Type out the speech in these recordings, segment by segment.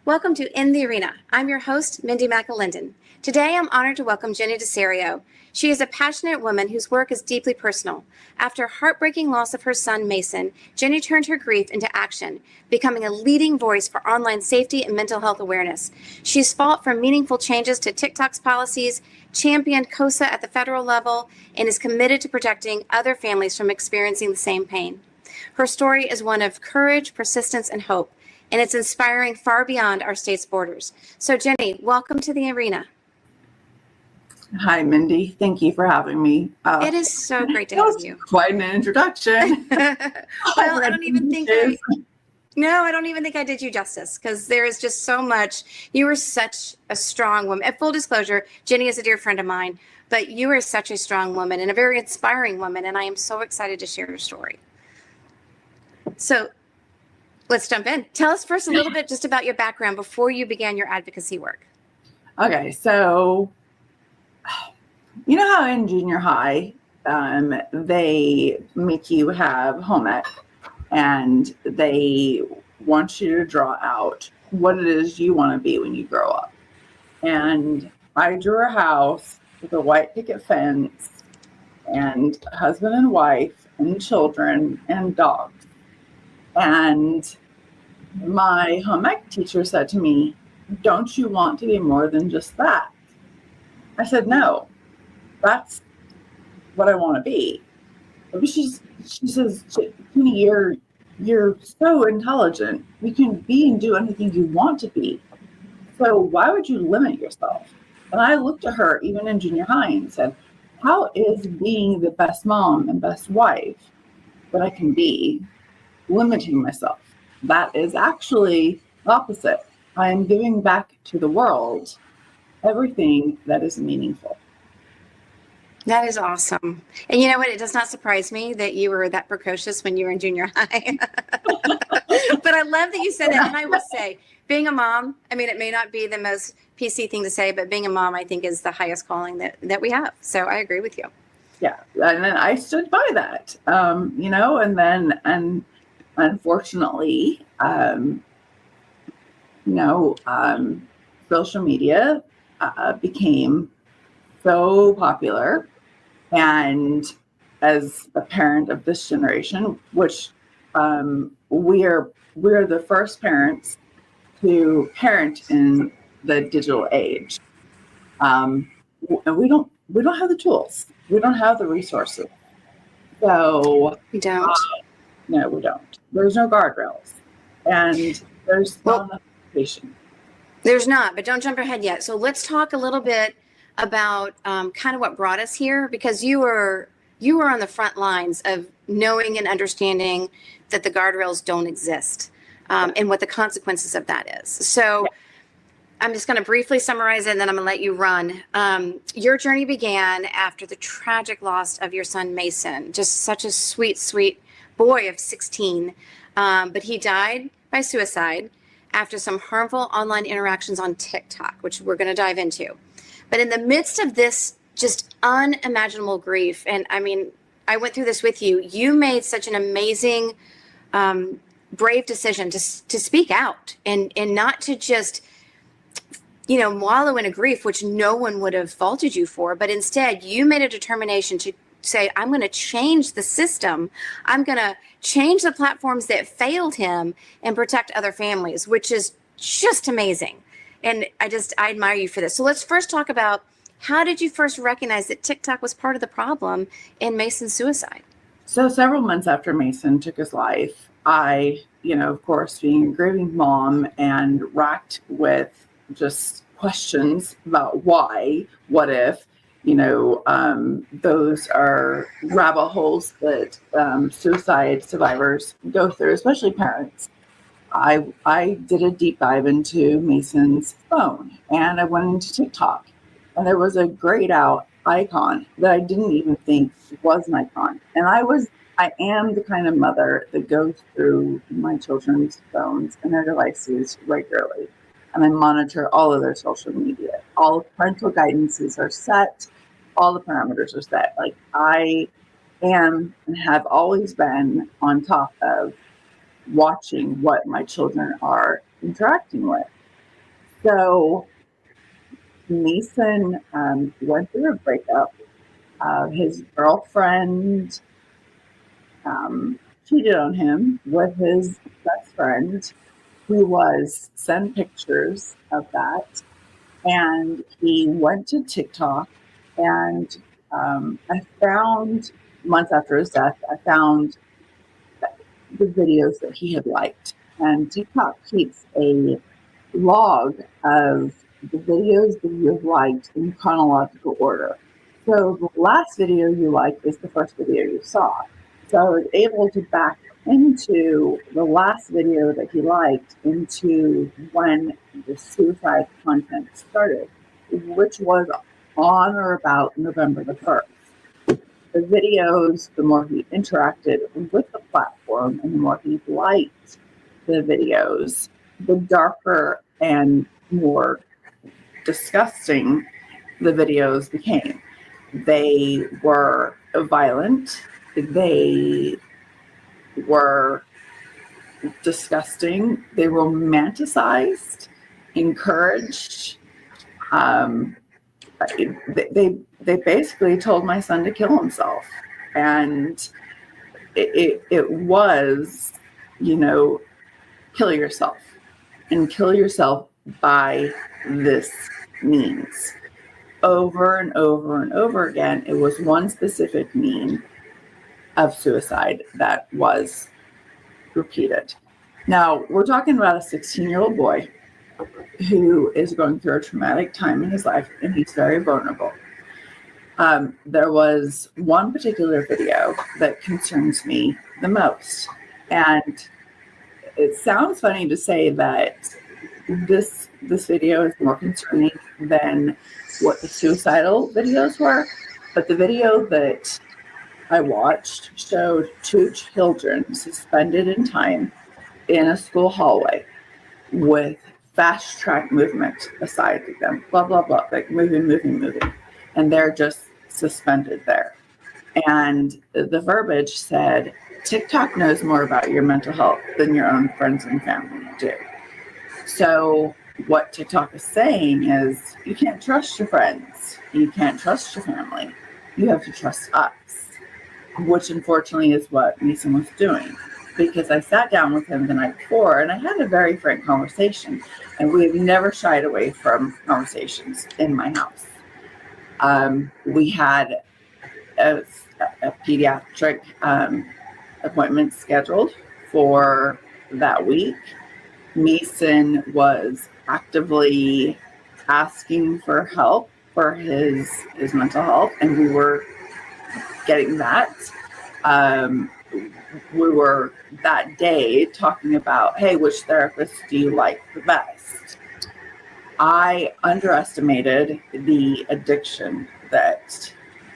Welcome to In the Arena. I'm your host, Mindy McAlindon. Today, I'm honored to welcome Jennie DeSerio. She is a passionate woman whose work is deeply personal. After a heartbreaking loss of her son, Mason, Jennie turned her grief into action, becoming a leading voice for online safety and mental health awareness. She's fought for meaningful changes to TikTok's policies, championed COSA at the federal level, and is committed to protecting other families from experiencing the same pain. Her story is one of courage, persistence, and hope, and it's inspiring far beyond our state's borders. So, Jennie, welcome to the arena. Hi, Mindy. Thank you for having me. It is so great to have you. Quite an introduction. Well, I don't even think I did you justice, because there is just so much. You are such a strong woman. At full disclosure, Jennie is a dear friend of mine, but you are such a strong woman and a very inspiring woman, and I am so excited to share your story. So let's jump in. Tell us first a little bit just about your background before you began your advocacy work. Okay, so you know how in junior high, they make you have home ec, and they want you to draw out what it is you want to be when you grow up. And I drew a house with a white picket fence and a husband and wife and children and dogs. And my home ec teacher said to me, "Don't you want to be more than just that?" I said, "No, that's what I want to be." She says, "Jennie, you're so intelligent. You can be and do anything you want to be. So why would you limit yourself?" And I looked at her even in junior high and said, "How is being the best mom and best wife that I can be limiting myself? That is actually the opposite. I am giving back to the world everything that is meaningful." That is awesome. And you know what? It does not surprise me that you were that precocious when you were in junior high. But I love that you said that. And I will say, being a mom, I mean, it may not be the most PC thing to say, but being a mom, I think, is the highest calling that we have. So I agree with you. Yeah. And then I stood by that, and unfortunately, social media became so popular. And as a parent of this generation, which we're the first parents to parent in the digital age, and we don't have the tools. We don't have the resources. So we don't. No, we don't. There's no guardrails, and there's not enough education. There's not, but don't jump ahead yet. So let's talk a little bit about kind of what brought us here, because you were on the front lines of knowing and understanding that the guardrails don't exist, and what the consequences of that is. So I'm just going to briefly summarize it, and then I'm going to let you run. Your journey began after the tragic loss of your son, Mason, just such a sweet, sweet boy of 16. But he died by suicide after some harmful online interactions on TikTok, which we're going to dive into. But in the midst of this just unimaginable grief, and I mean, I went through this with you, you made such an amazing, brave decision to speak out and not to just, wallow in a grief, which no one would have faulted you for, but instead you made a determination to say, I'm going to change the system. I'm going to change the platforms that failed him and protect other families, which is just amazing. And I admire you for this. So let's first talk about, how did you first recognize that TikTok was part of the problem in Mason's suicide? So several months after Mason took his life, I, of course, being a grieving mom and racked with just questions about why, what if, those are rabbit holes that suicide survivors go through, especially parents. I did a deep dive into Mason's phone, and I went into TikTok, and there was a grayed out icon that I didn't even think was an icon. And I am the kind of mother that goes through my children's phones and their devices regularly. And I monitor all of their social media. All parental guidances are set. All the parameters are set. Like, I am and have always been on top of watching what my children are interacting with. So Mason went through a breakup. His girlfriend cheated on him with his best friend, who was sent pictures of that. And he went to TikTok, and I found, months after his death, I found the videos that he had liked. And TikTok keeps a log of the videos that you have liked in chronological order. So the last video you liked is the first video you saw. So I was able to back into the last video that he liked into when the suicide content started, which was on or about November the 1st. The videos, the more he interacted with the platform and the more he liked the videos, the darker and more disgusting the videos became. They were violent. They were disgusting. They romanticized, encouraged. They basically told my son to kill himself, and it was, kill yourself, and kill yourself by this means. Over and over and over again, it was one specific mean of suicide that was repeated. Now, we're talking about a 16-year-old boy who is going through a traumatic time in his life, and he's very vulnerable. There was one particular video that concerns me the most. And it sounds funny to say that this video is more concerning than what the suicidal videos were, but the video that I watched showed two children suspended in time in a school hallway with fast track movement aside of them, blah, blah, blah, like moving. And they're just suspended there. And the verbiage said, TikTok knows more about your mental health than your own friends and family do. So what TikTok is saying is, you can't trust your friends. You can't trust your family. You have to trust us, which unfortunately is what Mason was doing. Because I sat down with him the night before and I had a very frank conversation, and we have never shied away from conversations in my house. We had a pediatric appointment scheduled for that week. Mason was actively asking for help for his mental health, and we were getting that. We were that day talking about, hey, which therapist do you like the best? I underestimated the addiction that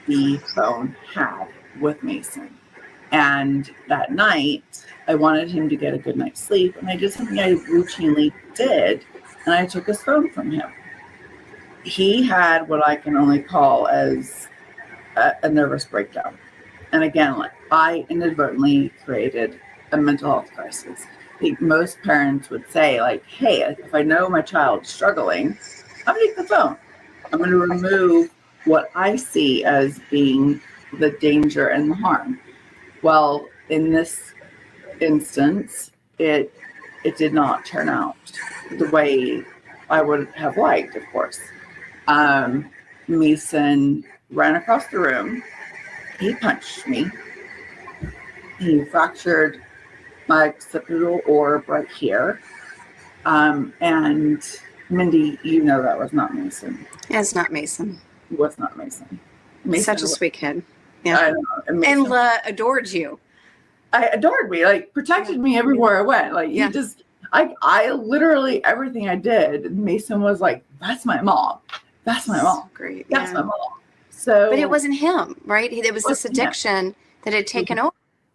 the phone had with Mason. And that night, I wanted him to get a good night's sleep, and I did something I routinely did, and I took his phone from him. He had what I can only call as a nervous breakdown. And again, I inadvertently created a mental health crisis. I think most parents would say, hey, if I know my child's struggling, I'm going to take the phone. I'm going to remove what I see as being the danger and the harm. Well, in this instance, it did not turn out the way I would have liked, of course. Mason ran across the room. He punched me. He fractured my occipital orb right here. And Mindy, you know that was not Mason. It's not Mason. It was not Mason. Such a sweet kid. Yeah. I know. And adored you. I adored me, protected me everywhere I went. Yeah. I literally, everything I did, Mason was like, that's my mom. That's my mom. Great. That's my mom. So, but it wasn't him, right? It was this addiction that had taken over.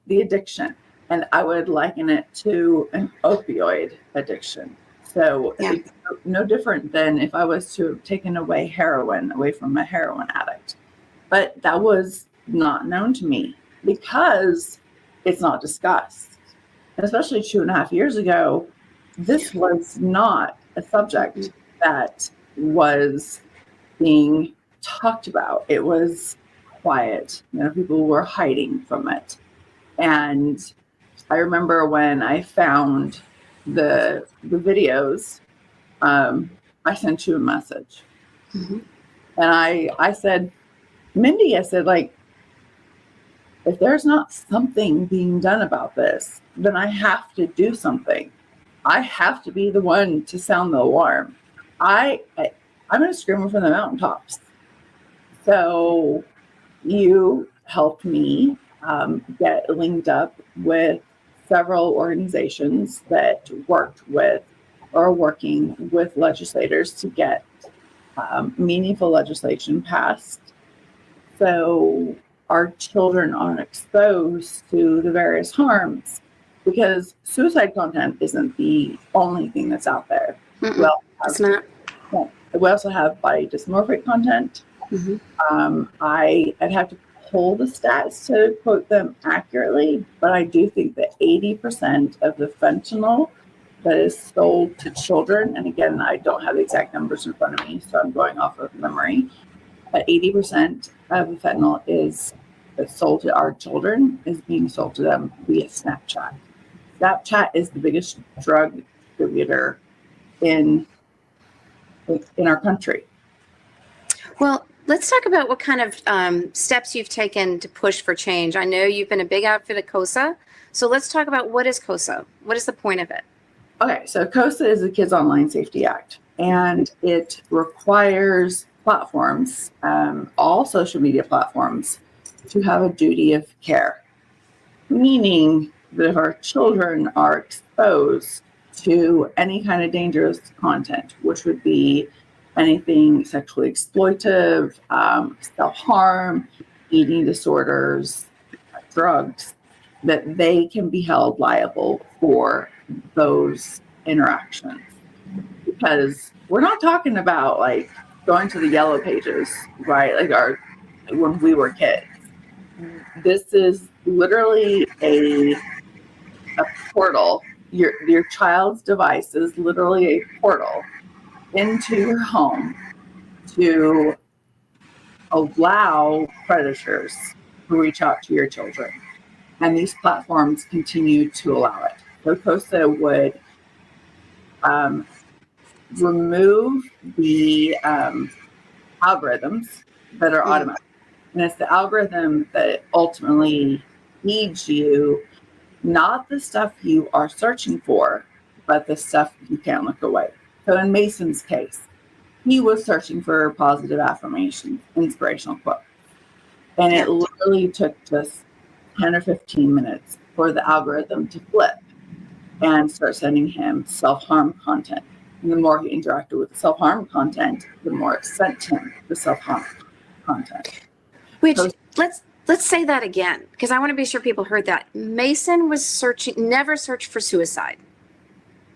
The addiction. And I would liken it to an opioid addiction. So it's no different than if I was to have taken heroin away from a heroin addict. But that was not known to me because it's not discussed. And especially 2.5 years ago, this was not a subject that was being talked about. It was quiet. People were hiding from it. And I remember when I found the videos, I sent you a message. Mm-hmm. And I said, Mindy, I said, like, if there's not something being done about this, then I have to do something. I have to be the one to sound the alarm. I'm going to scream from the mountaintops. So you helped me get linked up with several organizations that worked with or are working with legislators to get meaningful legislation passed. So our children aren't exposed to the various harms, because suicide content isn't the only thing that's out there. It's not. We also have body dysmorphic content. Mm-hmm. I'd have to pull the stats to quote them accurately, but I do think that 80% of the fentanyl that is sold to children, and again, I don't have the exact numbers in front of me, so I'm going off of memory, but 80% of the fentanyl that's sold to our children is being sold to them via Snapchat. Snapchat is the biggest drug distributor in our country. Well, let's talk about what kind of steps you've taken to push for change. I know you've been a big outfit at COSA. So let's talk about, what is COSA? What is the point of it? Okay, so COSA is the Kids Online Safety Act, and it requires platforms, all social media platforms, to have a duty of care, meaning that if our children are exposed to any kind of dangerous content, which would be anything sexually exploitive, self-harm, eating disorders, drugs, that they can be held liable for those interactions. Because we're not talking about like going to the yellow pages, right? Like when we were kids. This is literally a portal. Your child's device is literally a portal into your home to allow predators to reach out to your children. And these platforms continue to allow it. So COSA would remove the algorithms that are automatic. And it's the algorithm that ultimately feeds you not the stuff you are searching for, but the stuff you can't look away. So in Mason's case, he was searching for positive affirmations, inspirational quotes. And it literally took just 10 or 15 minutes for the algorithm to flip and start sending him self-harm content. And the more he interacted with the self-harm content, the more it sent him the self-harm content. Which, let's say that again, because I want to be sure people heard that. Mason was never searched for suicide.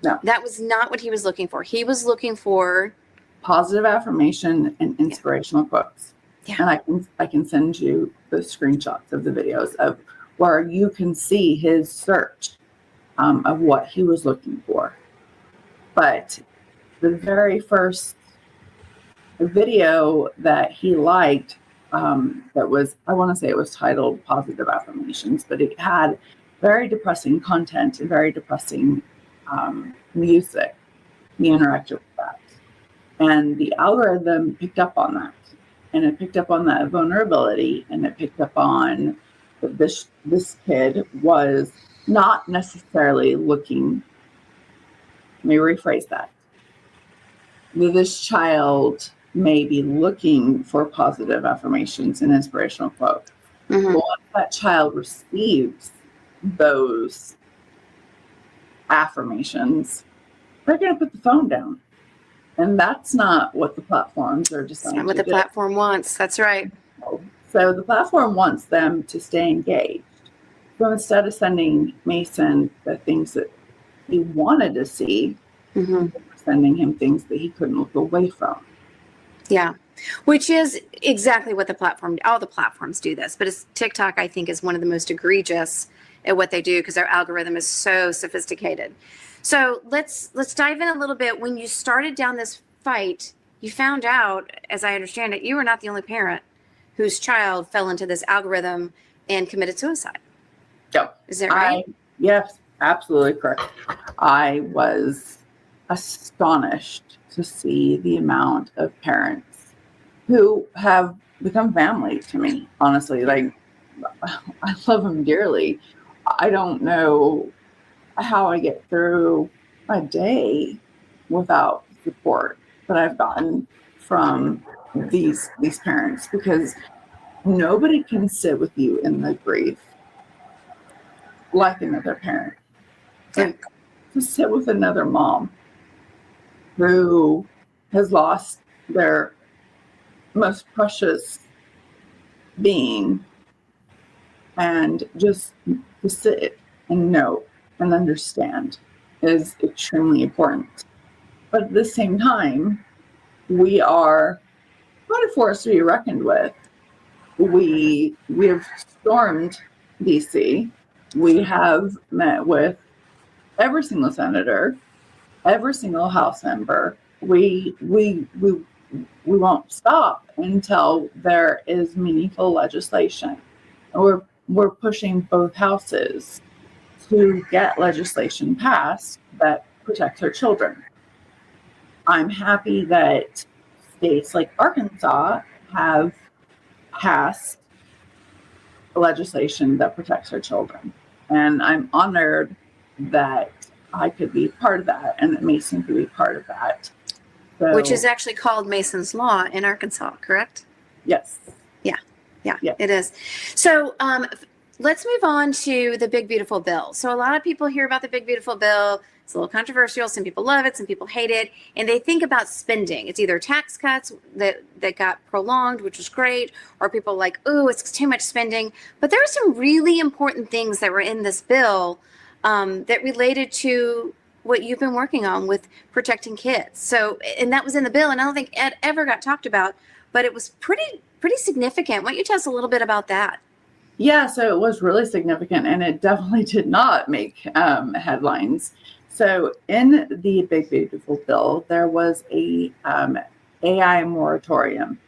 No. That was not what he was looking for. He was looking for positive affirmation and inspirational quotes. Yeah. And I can send you the screenshots of the videos of where you can see his search of what he was looking for. But the very first video that he liked, that was, I want to say it was titled Positive Affirmations, but it had very depressing content and very depressing music. He interacted with that. And the algorithm picked up on that. And it picked up on that vulnerability, and it picked up on that this kid was not necessarily looking, let me rephrase that. This child may be looking for positive affirmations and inspirational quotes. Mm-hmm. But once that child receives those affirmations, they're going to put the phone down. And that's not what the platforms are designed to do. That's not what the platform wants. That's right. So the platform wants them to stay engaged. So instead of sending Mason the things that he wanted to see, mm-hmm. sending him things that he couldn't look away from. Yeah, which is exactly what all the platforms do this. But TikTok, I think, is one of the most egregious at what they do because their algorithm is so sophisticated. So let's dive in a little bit. When you started down this fight, you found out, as I understand it, you were not the only parent whose child fell into this algorithm and committed suicide. Yep. Is that right? Yes, absolutely correct. I was astonished to see the amount of parents who have become family to me, honestly. Like, I love them dearly. I don't know how I get through a day without support that I've gotten from these parents, because nobody can sit with you in the grief like another parent. Yeah. To sit with another mom who has lost their most precious being, and just to sit and know and understand is extremely important. But at the same time, we are quite a force to be reckoned with. We have stormed DC. We have met with every single senator, every single House member. We won't stop until there is meaningful legislation. We're pushing both houses to get legislation passed that protects our children. I'm happy that states like Arkansas have passed legislation that protects our children. And I'm honored that I could be part of that, and that Mason could be part of that. So, Which is actually called Mason's Law in Arkansas, correct? yes. Yeah, Yeah. it is. So let's move on to the Big Beautiful Bill. So a lot of people hear about the Big Beautiful Bill. It's a little controversial. Some people love it, some people hate it, and they think about spending. It's either tax cuts that got prolonged, which was great, or people like, oh, it's too much spending. But there are some really important things that were in this bill that related to what you've been working on with protecting kids. So, and that was in the bill, and I don't think it ever got talked about, but it was pretty significant. Why don't you tell us a little bit about that? Yeah, so it was really significant, and it definitely did not make headlines. So in the Big Beautiful Bill, there was a AI moratorium.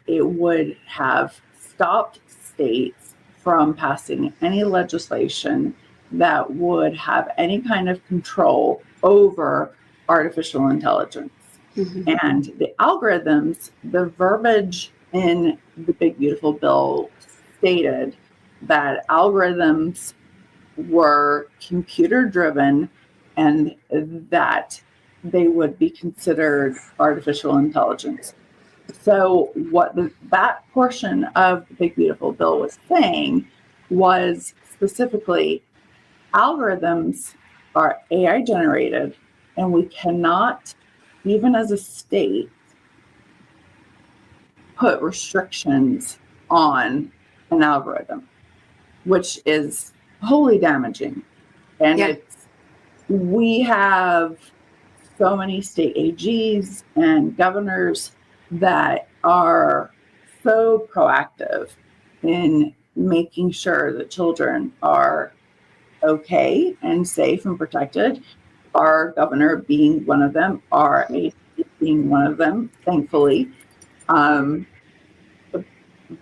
It would have stopped states from passing any legislation that would have any kind of control over artificial intelligence. Mm-hmm. And the algorithms, the verbiage in the Big Beautiful Bill stated that algorithms were computer driven and that they would be considered artificial intelligence. So what that portion of the Big Beautiful Bill was saying was specifically, algorithms are AI generated, and we cannot, even as a state, put restrictions on an algorithm, which is wholly damaging. And we have so many state AGs and governors that are so proactive in making sure that children are okay and safe and protected. Our governor being one of them, our AG being one of them, thankfully.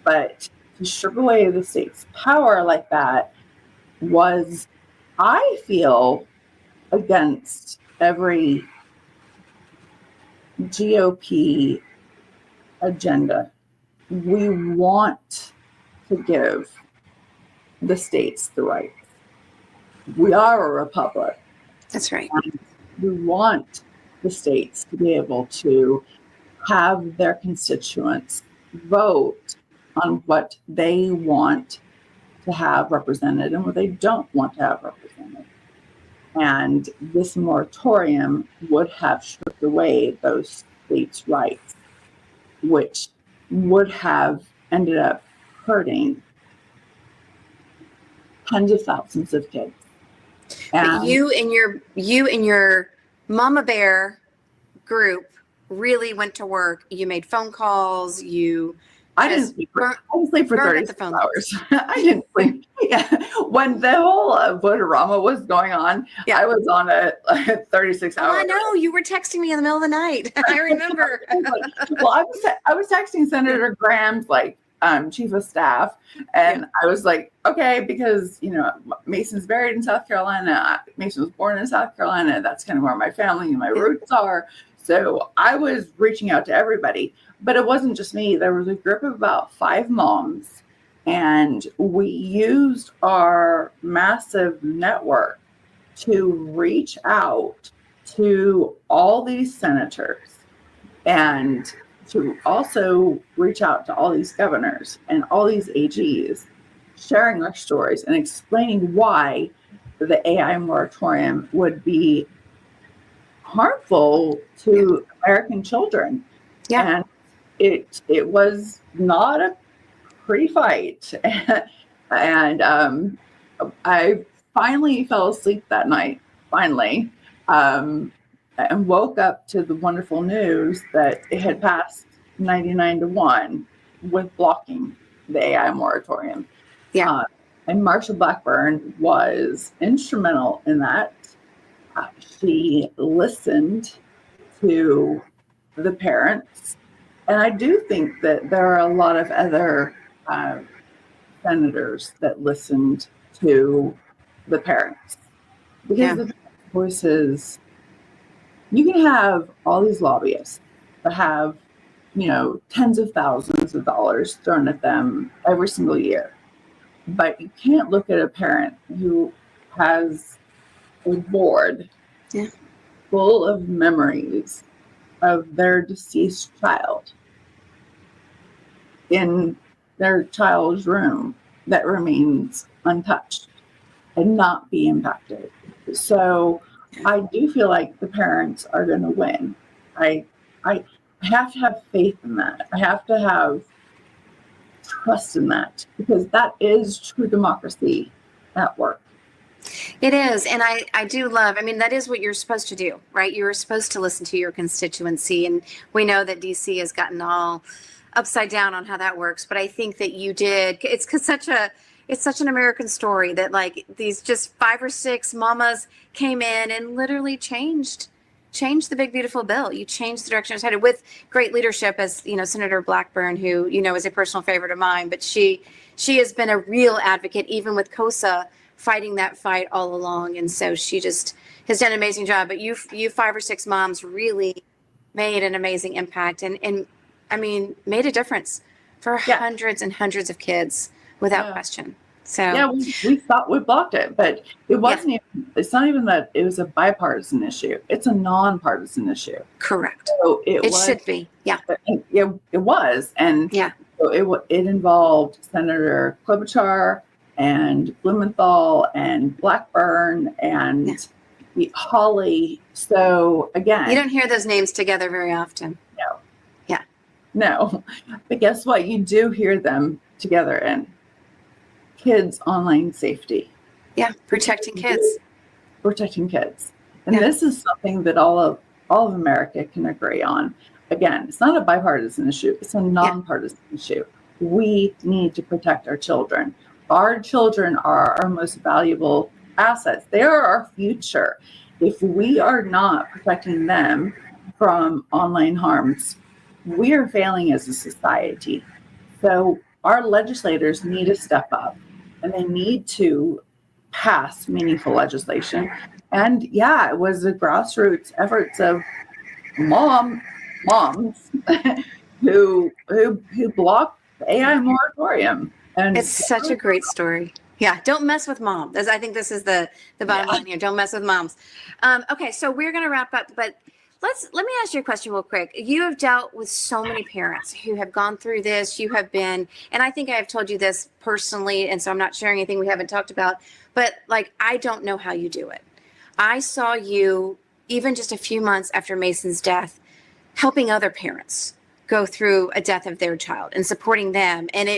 But to strip away the state's power like that was, I feel, against every GOP agenda. We want to give the states the rights. We are a republic. That's right. And we want the states to be able to have their constituents vote on what they want to have represented and what they don't want to have represented. And this moratorium would have stripped away those states' rights, which would have ended up hurting tens of thousands of kids. But you and your Mama Bear group really went to work. You made phone calls. You I didn't sleep for 36 hours. I didn't sleep. Yeah. When the whole vote-a-rama was going on, I was on a 36 hour. I know. You were texting me in the middle of the night. I remember. Well, I was texting Senator Graham's chief of staff, and I was like, okay, because Mason's buried in South Carolina. Mason was born in South Carolina. That's kind of where my family and my roots are. So I was reaching out to everybody, but it wasn't just me. There was a group of about 5 moms, and we used our massive network to reach out to all these senators and to also reach out to all these governors and all these AGs, sharing our stories and explaining why the AI moratorium would be harmful to American children. And it was not a pretty fight. And I finally fell asleep that night, and woke up to the wonderful news that it had passed 99-1 with blocking the AI moratorium. And Marsha Blackburn was instrumental in that. She listened to the parents. And I do think that there are a lot of other senators that listened to the parents. Because the voices, you can have all these lobbyists that have, tens of thousands of dollars thrown at them every single year. But you can't look at a parent who has a board full of memories of their deceased child in their child's room that remains untouched and not be impacted. So I do feel like the parents are going to win. I have to have faith in that. I have to have trust in that, because that is true democracy at work. It is. And I do love, that is what you're supposed to do, right? You're supposed to listen to your constituency. And we know that DC has gotten all upside down on how that works. But I think that you did. It's such an American story that these just 5 or 6 mamas came in and literally changed the big, beautiful bill. You changed the direction it's headed with great leadership, as Senator Blackburn, who, is a personal favorite of mine, but she has been a real advocate, even with COSA, fighting that fight all along. And so she just has done an amazing job. But you 5 or 6 moms really made an amazing impact and made a difference for hundreds and hundreds of kids without question. So we thought we blocked it, but it wasn't even, it's not even that it was a bipartisan issue. It's a nonpartisan issue. Correct. So it should be. It was. And so it involved Senator Klobuchar and Blumenthal and Blackburn and Hawley. So again, you don't hear those names together very often. No, but guess what? You do hear them together in kids' online safety. Protecting kids. And this is something that all of America can agree on. Again, it's not a bipartisan issue. It's a nonpartisan issue. We need to protect our children. Our children are our most valuable assets. They are our future. If we are not protecting them from online harms, we are failing as a society. So our legislators need to step up, and they need to pass meaningful legislation. And it was the grassroots efforts of moms who blocked the AI moratorium. And it's such a great story. Don't mess with mom. I think this is the bottom line here. Don't mess with moms. Okay, so we're going to wrap up, but let me ask you a question real quick. You have dealt with so many parents who have gone through this. You have been, and I think I have told you this personally, and so I'm not sharing anything we haven't talked about, but I don't know how you do it. I saw you, even just a few months after Mason's death, helping other parents go through a death of their child and supporting them. And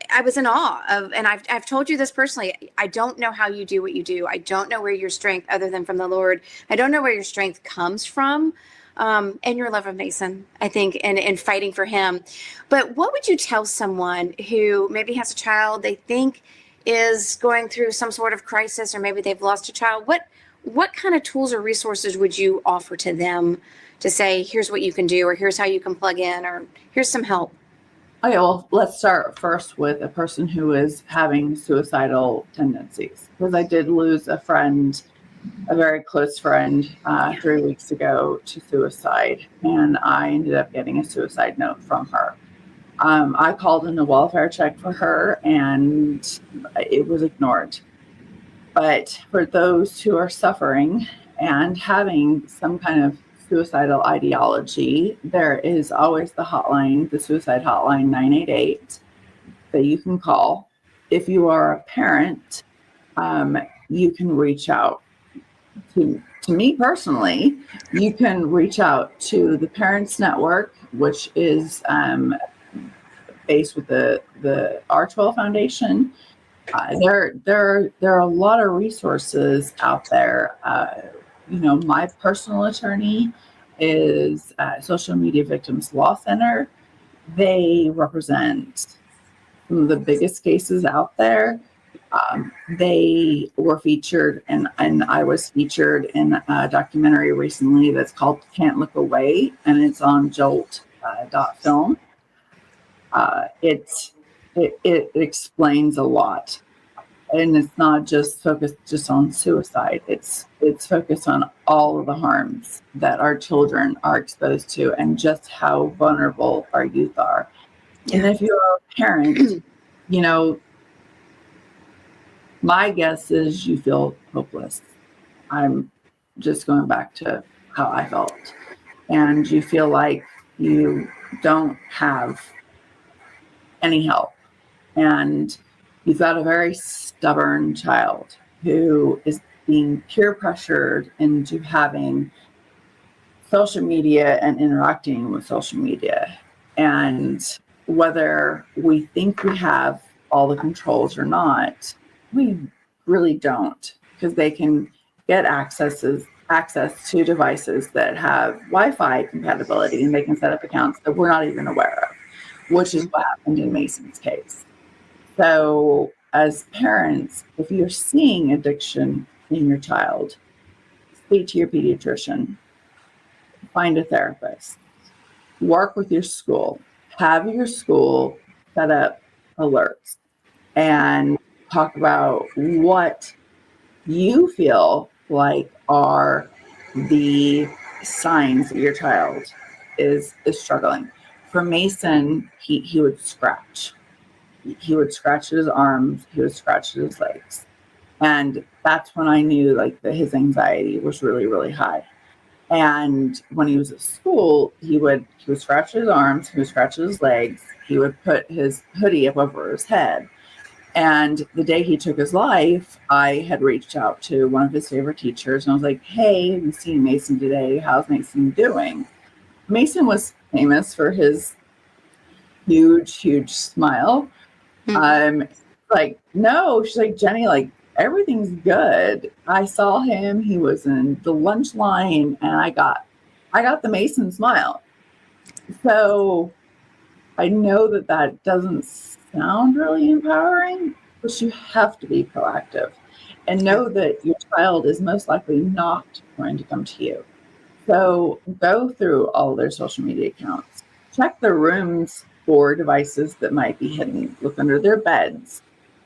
I was in awe of, and I've told you this personally, I don't know how you do what you do. I don't know where your strength, other than from the Lord, I don't know where your strength comes from. and your love of Mason, I think, and fighting for him. But what would you tell someone who maybe has a child they think is going through some sort of crisis, or maybe they've lost a child? What kind of tools or resources would you offer to them to say, here's what you can do, or here's how you can plug in, or here's some help? Okay, well, let's start first with a person who is having suicidal tendencies, because I did lose a friend, a very close friend, 3 weeks ago to suicide, and I ended up getting a suicide note from her. I called in a welfare check for her, and it was ignored. But for those who are suffering and having some kind of suicidal ideology, there is always the hotline, the suicide hotline 988 that you can call. If you are a parent, you can reach out to me personally. You can reach out to the Parents Network, which is based with the R12 Foundation. There are a lot of resources out there. My personal attorney is Social Media Victims Law Center. They represent some of the biggest cases out there. They were featured, and I was featured in a documentary recently that's called Can't Look Away, and it's on jolt.film. It explains a lot. And it's not just focused just on suicide. It's focused on all of the harms that our children are exposed to, and just how vulnerable our youth are. Yeah. And if you're a parent, my guess is you feel hopeless. I'm just going back to how I felt. And you feel like you don't have any help. And you've got a very stubborn child who is being peer pressured into having social media and interacting with social media. And whether we think we have all the controls or not, we really don't, because they can get access to devices that have Wi-Fi compatibility, and they can set up accounts that we're not even aware of, which is what happened in Mason's case. So as parents, if you're seeing addiction in your child, speak to your pediatrician, find a therapist, work with your school, have your school set up alerts, and talk about what you feel like are the signs that your child is struggling. For Mason, he would scratch. He would scratch at his arms, he would scratch at his legs. And that's when I knew that his anxiety was really, really high. And when he was at school, he would scratch his arms, he would scratch his legs, he would put his hoodie up over his head. And the day he took his life, I had reached out to one of his favorite teachers, and I was like, hey, we've seen Mason today. How's Mason doing? Mason was famous for his huge, huge smile. No, she's like, Jennie, everything's good. I saw him. He was in the lunch line, and I got the Mason smile. So I know that doesn't sound really empowering, but you have to be proactive and know that your child is most likely not going to come to you. So go through all their social media accounts, check their rooms for devices that might be hidden. Look under their beds.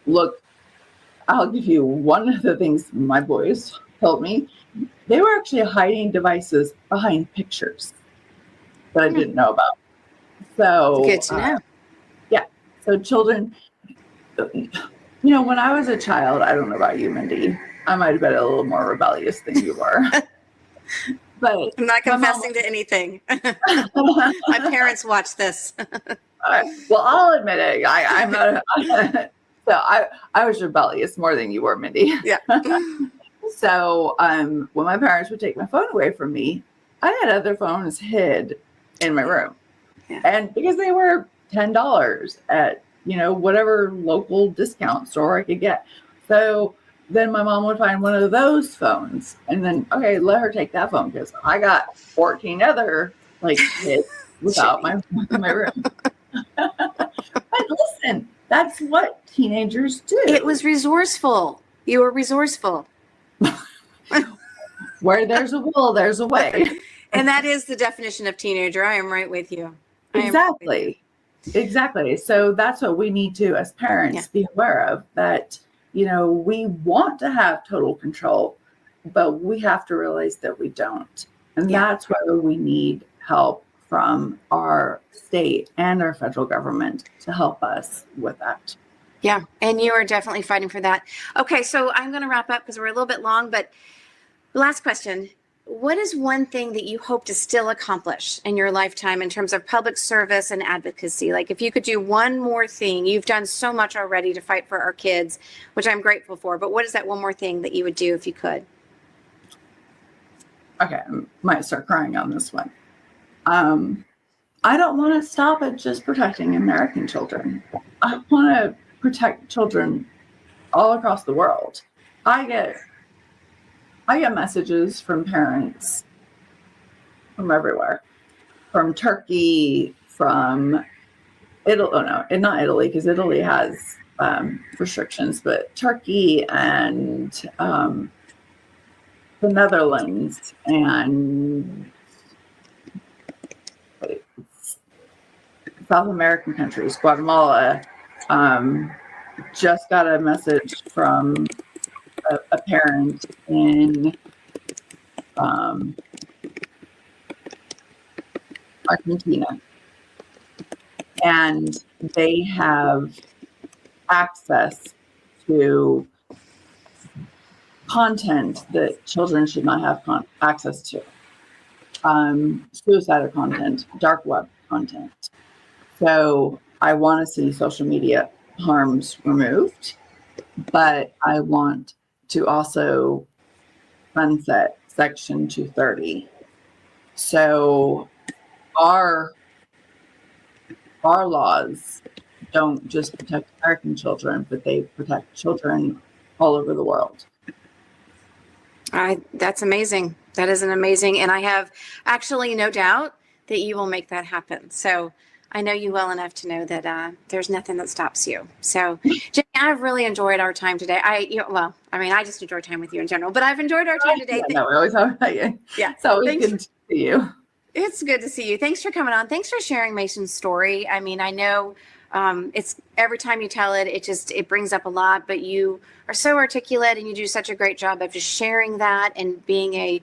Look, I'll give you one of the things my boys told me. They were actually hiding devices behind pictures that I didn't know about. So good to know. Yeah. So children, when I was a child, I don't know about you, Mindy, I might have been a little more rebellious than you were. But I'm not confessing to anything. My parents watch this. Well, I'll admit it. I'm not. So I was rebellious more than you were, Mindy. Yeah. So when my parents would take my phone away from me, I had other phones hid in my room. Yeah. And because they were $10 at whatever local discount store I could get. So then my mom would find one of those phones, and then, okay, let her take that phone because I got 14 other like kids without my room. But listen, that's what teenagers do. It was resourceful. You were resourceful. Where there's a will, there's a way. And that is the definition of teenager. I am right with you. Exactly. So that's what we need to, as parents, be aware of, that, we want to have total control, but we have to realize that we don't. And that's where we need help from our state and our federal government to help us with that. Yeah. And you are definitely fighting for that. Okay. So I'm going to wrap up because we're a little bit long, but last question. What is one thing that you hope to still accomplish in your lifetime in terms of public service and advocacy? Like if you could do one more thing, you've done so much already to fight for our kids, which I'm grateful for, but what is that one more thing that you would do if you could? Okay. I might start crying on this one. I don't want to stop at just protecting American children. I want to protect children all across the world. I get messages from parents from everywhere, from Turkey, from Italy. Oh no, and not Italy, because Italy has restrictions, but Turkey and the Netherlands and South American countries, Guatemala. Just got a message from a parent in Argentina, and they have access to content that children should not have access to. Suicidal content, dark web content. So I want to see social media harms removed, but I want to also sunset Section 230. So our laws don't just protect American children, but they protect children all over the world. That's amazing. That is an amazing, and I have actually no doubt that you will make that happen. So I know you well enough to know that there's nothing that stops you. So, Jennie, I've really enjoyed our time today. I just enjoy time with you in general, but I've enjoyed our time today. We always talk about you. Yeah. It's always good to see you. It's good to see you. Thanks for coming on. Thanks for sharing Mason's story. I mean, I know it's every time you tell it, it brings up a lot, but you are so articulate and you do such a great job of just sharing that and being a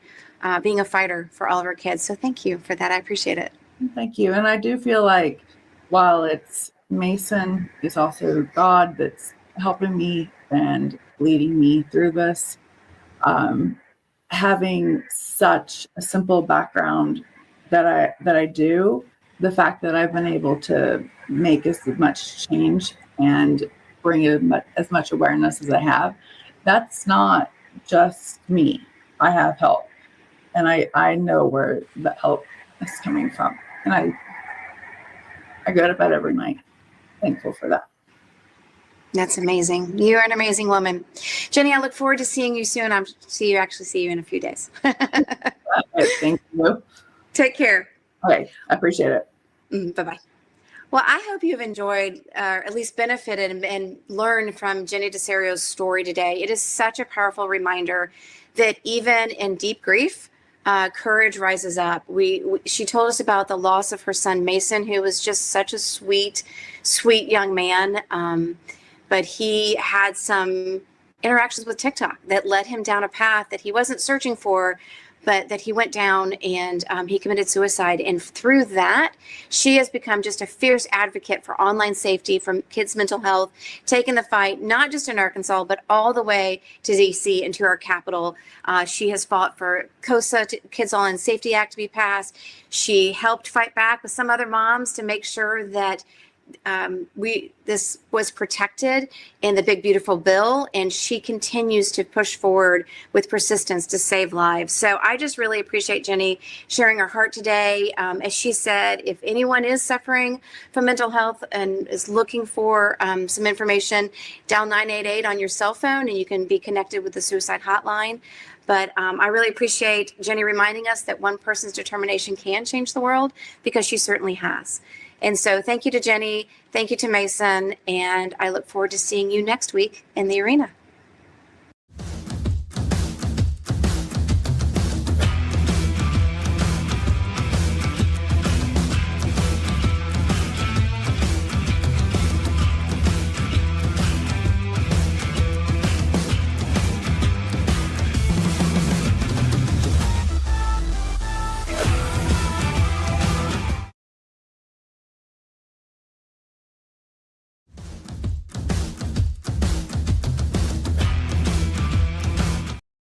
fighter for all of our kids. So thank you for that. I appreciate it. Thank you. And I do feel like while it's Mason, it's also God that's helping me and leading me through this. Having such a simple background that I do, the fact that I've been able to make as much change and bring as much awareness as I have, that's not just me. I have help. And I know where the help is coming from. And I go to bed every night thankful for that. That's amazing. You're an amazing woman. Jennie, I look forward to seeing you soon. See you in a few days. Thank you. Take care. Okay. I appreciate it. Bye-bye. Well, I hope you've enjoyed, or at least benefited and learned from Jennie DeSerio's story today. It is such a powerful reminder that even in deep grief, courage rises up. She told us about the loss of her son, Mason, who was just such a sweet, sweet young man. But he had some interactions with TikTok that led him down a path that he wasn't searching for, but that he went down and he committed suicide. And through that, she has become just a fierce advocate for online safety, for kids' mental health, taking the fight, not just in Arkansas, but all the way to DC and to our capital. She has fought for KOSA, Kids Online Safety Act, to be passed. She helped fight back with some other moms to make sure that this was protected in the big beautiful bill, and she continues to push forward with persistence to save lives. So I just really appreciate Jennie sharing her heart today. As she said, if anyone is suffering from mental health and is looking for some information, dial 988 on your cell phone, and you can be connected with the suicide hotline. But I really appreciate Jennie reminding us that one person's determination can change the world, because she certainly has. And so thank you to Jennie, thank you to Mason, and I look forward to seeing you next week in the arena.